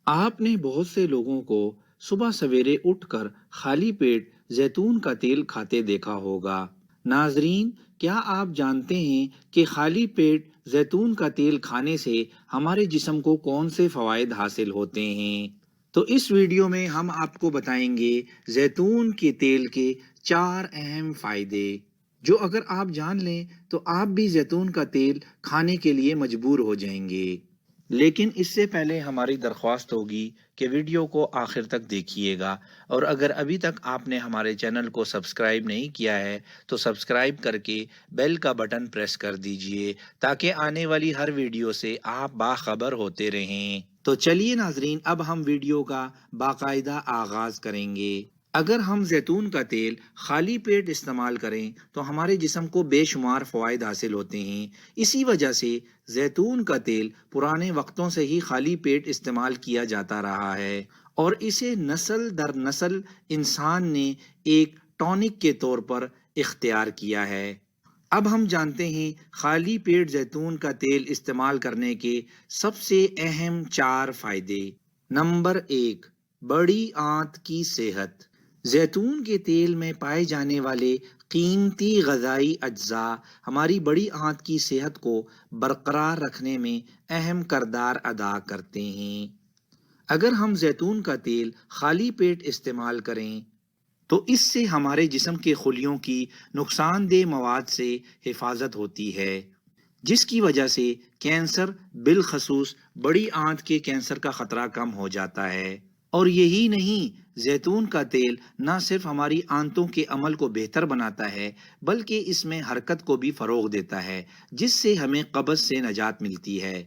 آپ نے بہت سے لوگوں کو صبح سویرے اٹھ کر خالی پیٹ زیتون کا تیل کھاتے دیکھا ہوگا۔ ناظرین، کیا آپ جانتے ہیں کہ خالی پیٹ زیتون کا تیل کھانے سے ہمارے جسم کو کون سے فوائد حاصل ہوتے ہیں؟ تو اس ویڈیو میں ہم آپ کو بتائیں گے زیتون کے تیل کے 4 اہم فائدے، جو اگر آپ جان لیں تو آپ بھی زیتون کا تیل کھانے کے لیے مجبور ہو جائیں گے۔ لیکن اس سے پہلے ہماری درخواست ہوگی کہ ویڈیو کو آخر تک دیکھیے گا، اور اگر ابھی تک آپ نے ہمارے چینل کو سبسکرائب نہیں کیا ہے تو سبسکرائب کر کے بیل کا بٹن پریس کر دیجئے تاکہ آنے والی ہر ویڈیو سے آپ باخبر ہوتے رہیں۔ تو چلیے ناظرین، اب ہم ویڈیو کا باقاعدہ آغاز کریں گے۔ اگر ہم زیتون کا تیل خالی پیٹ استعمال کریں تو ہمارے جسم کو بے شمار فوائد حاصل ہوتے ہیں۔ اسی وجہ سے زیتون کا تیل پرانے وقتوں سے ہی خالی پیٹ استعمال کیا جاتا رہا ہے، اور اسے نسل در نسل انسان نے ایک ٹونک کے طور پر اختیار کیا ہے۔ اب ہم جانتے ہیں خالی پیٹ زیتون کا تیل استعمال کرنے کے سب سے اہم 4 فائدے۔ نمبر 1، بڑی آنت کی صحت۔ زیتون کے تیل میں پائے جانے والے قیمتی غذائی اجزاء ہماری بڑی آنت کی صحت کو برقرار رکھنے میں اہم کردار ادا کرتے ہیں۔ اگر ہم زیتون کا تیل خالی پیٹ استعمال کریں تو اس سے ہمارے جسم کے خلیوں کی نقصان دہ مواد سے حفاظت ہوتی ہے، جس کی وجہ سے کینسر، بالخصوص بڑی آنت کے کینسر کا خطرہ کم ہو جاتا ہے۔ اور یہی نہیں، زیتون کا تیل نہ صرف ہماری آنتوں کے عمل کو بہتر بناتا ہے بلکہ اس میں حرکت کو بھی فروغ دیتا ہے، جس سے ہمیں قبض سے نجات ملتی ہے۔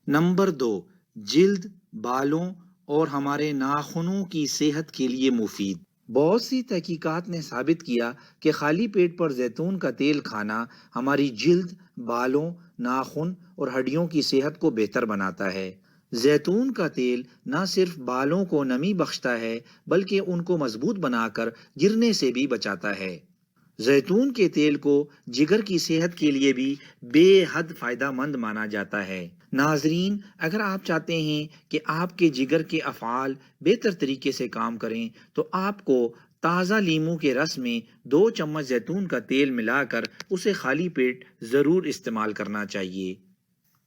نمبر 2، جلد، بالوں اور ہمارے ناخنوں کی صحت کے لیے مفید۔ بہت سی تحقیقات نے ثابت کیا کہ خالی پیٹ پر زیتون کا تیل کھانا ہماری جلد، بالوں، ناخن اور ہڈیوں کی صحت کو بہتر بناتا ہے۔ زیتون کا تیل نہ صرف بالوں کو نمی بخشتا ہے بلکہ ان کو مضبوط بنا کر گرنے سے بھی بچاتا ہے۔ زیتون کے تیل کو جگر کی صحت کے لیے بھی بے حد فائدہ مند مانا جاتا ہے۔ ناظرین، اگر آپ چاہتے ہیں کہ آپ کے جگر کے افعال بہتر طریقے سے کام کریں تو آپ کو تازہ لیموں کے رس میں 2 چمچ زیتون کا تیل ملا کر اسے خالی پیٹ ضرور استعمال کرنا چاہیے۔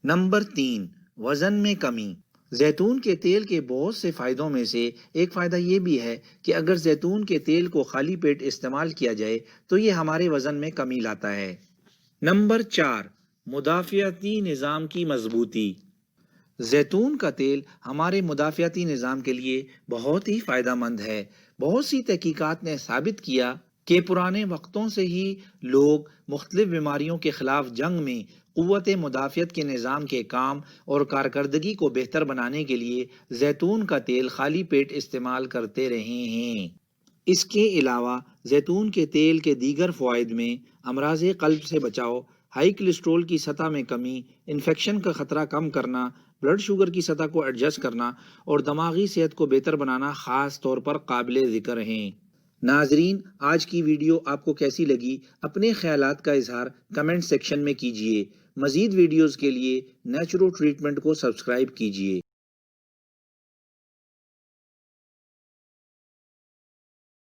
نمبر 3، وزن میں کمی۔ زیتون کے تیل کے بہت سے فائدوں میں سے ایک فائدہ یہ بھی ہے کہ اگر زیتون کے تیل کو خالی پیٹ استعمال کیا جائے تو یہ ہمارے وزن میں کمی لاتا ہے۔ نمبر 4، مدافعتی نظام کی مضبوطی۔ زیتون کا تیل ہمارے مدافعتی نظام کے لیے بہت ہی فائدہ مند ہے۔ بہت سی تحقیقات نے ثابت کیا کہ پرانے وقتوں سے ہی لوگ مختلف بیماریوں کے خلاف جنگ میں قوت مدافعت کے نظام کے کام اور کارکردگی کو بہتر بنانے کے لیے زیتون کا تیل خالی پیٹ استعمال کرتے رہے ہیں۔ اس کے علاوہ زیتون کے تیل کے دیگر فوائد میں امراض قلب سے بچاؤ، ہائی کولیسٹرول کی سطح میں کمی، انفیکشن کا خطرہ کم کرنا، بلڈ شوگر کی سطح کو ایڈجسٹ کرنا اور دماغی صحت کو بہتر بنانا خاص طور پر قابل ذکر ہیں۔ ناظرین، آج کی ویڈیو آپ کو کیسی لگی؟ اپنے خیالات کا اظہار کمنٹ سیکشن میں کیجیے۔ مزید ویڈیوز کے لیے نیچرو ٹریٹمنٹ کو سبسکرائب کیجیے۔